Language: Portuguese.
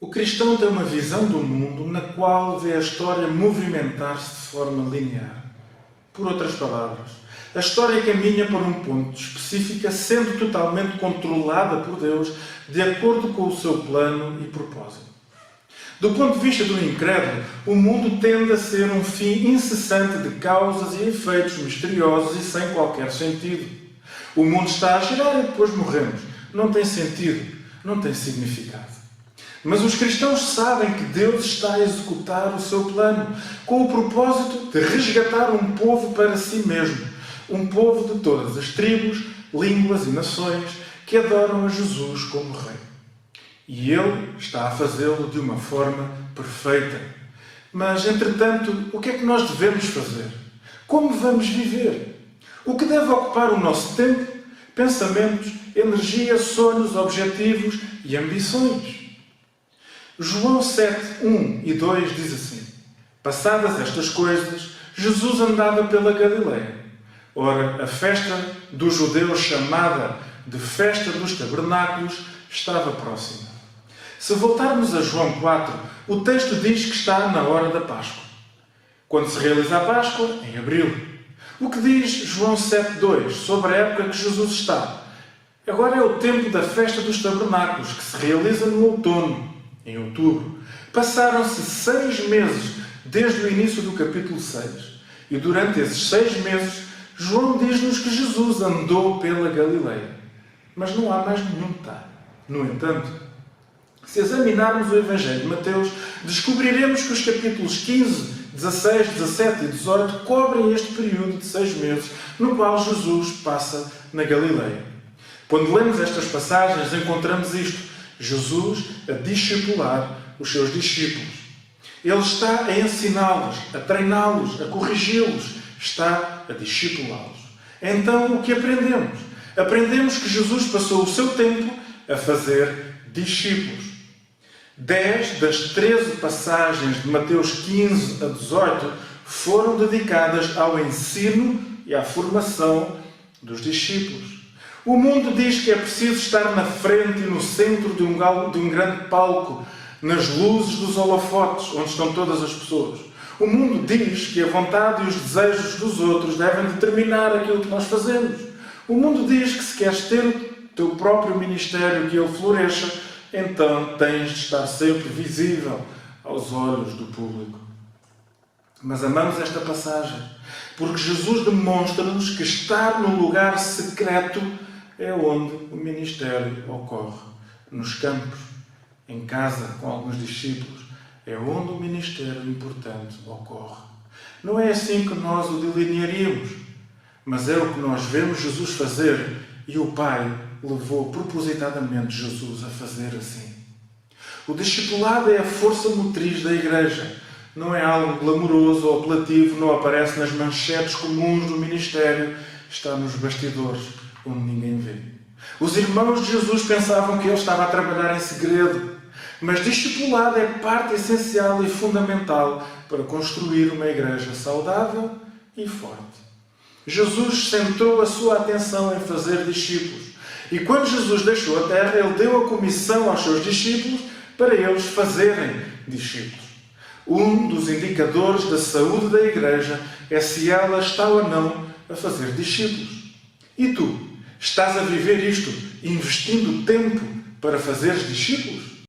O cristão tem uma visão do mundo na qual vê a história movimentar-se de forma linear. Por outras palavras, a história caminha para um ponto específico, sendo totalmente controlada por Deus, de acordo com o seu plano e propósito. Do ponto de vista do incrédulo, o mundo tende a ser um fim incessante de causas e efeitos misteriosos e sem qualquer sentido. O mundo está a girar e depois morremos. Não tem sentido, não tem significado. Mas os cristãos sabem que Deus está a executar o seu plano, com o propósito de resgatar um povo para si mesmo, um povo de todas as tribos, línguas e nações que adoram a Jesus como Rei. E Ele está a fazê-lo de uma forma perfeita. Mas, entretanto, o que é que nós devemos fazer? Como vamos viver? O que deve ocupar o nosso tempo, pensamentos, energia, sonhos, objetivos e ambições? João 7, 1 e 2 diz assim: Passadas estas coisas, Jesus andava pela Galileia. Ora, a festa dos judeus, chamada de Festa dos Tabernáculos, estava próxima. Se voltarmos a João 4, o texto diz que está na hora da Páscoa. Quando se realiza a Páscoa? Em abril. O que diz João 7, 2 sobre a época que Jesus está? Agora é o tempo da Festa dos Tabernáculos, que se realiza no outono, em outubro. Passaram-se 6 meses desde o início do capítulo 6. E durante esses 6 meses, João diz-nos que Jesus andou pela Galileia. Mas não há mais nenhum detalhe. No entanto, se examinarmos o Evangelho de Mateus, descobriremos que os capítulos 15, 16, 17 e 18 cobrem este período de 6 meses no qual Jesus passa na Galileia. Quando lemos estas passagens, encontramos isto: Jesus a discipular os seus discípulos. Ele está a ensiná-los, a treiná-los, a corrigi-los, está a discipulá-los. Então, o que aprendemos? Aprendemos que Jesus passou o seu tempo a fazer discípulos. 10 das 13 passagens de Mateus 15 a 18 foram dedicadas ao ensino e à formação dos discípulos. O mundo diz que é preciso estar na frente e no centro de um grande palco, nas luzes dos holofotes, onde estão todas as pessoas. O mundo diz que a vontade e os desejos dos outros devem determinar aquilo que nós fazemos. O mundo diz que se queres ter o teu próprio ministério, que ele floresça, então tens de estar sempre visível aos olhos do público. Mas amamos esta passagem, porque Jesus demonstra-nos que estar no lugar secreto é onde o ministério ocorre. Nos campos, em casa, com alguns discípulos, é onde o ministério importante ocorre. Não é assim que nós o delinearíamos, mas é o que nós vemos Jesus fazer, e o Pai levou propositadamente Jesus a fazer assim. O discipulado é a força motriz da Igreja. Não é algo glamouroso ou apelativo, não aparece nas manchetes comuns do ministério, está nos bastidores, onde ninguém vê. Os irmãos de Jesus pensavam que ele estava a trabalhar em segredo, mas discipulado é parte essencial e fundamental para construir uma igreja saudável e forte. Jesus centrou a sua atenção em fazer discípulos. E quando Jesus deixou a terra, ele deu a comissão aos seus discípulos para eles fazerem discípulos. Um dos indicadores da saúde da igreja é se ela está ou não a fazer discípulos. E tu, estás a viver isto investindo tempo para fazeres discípulos?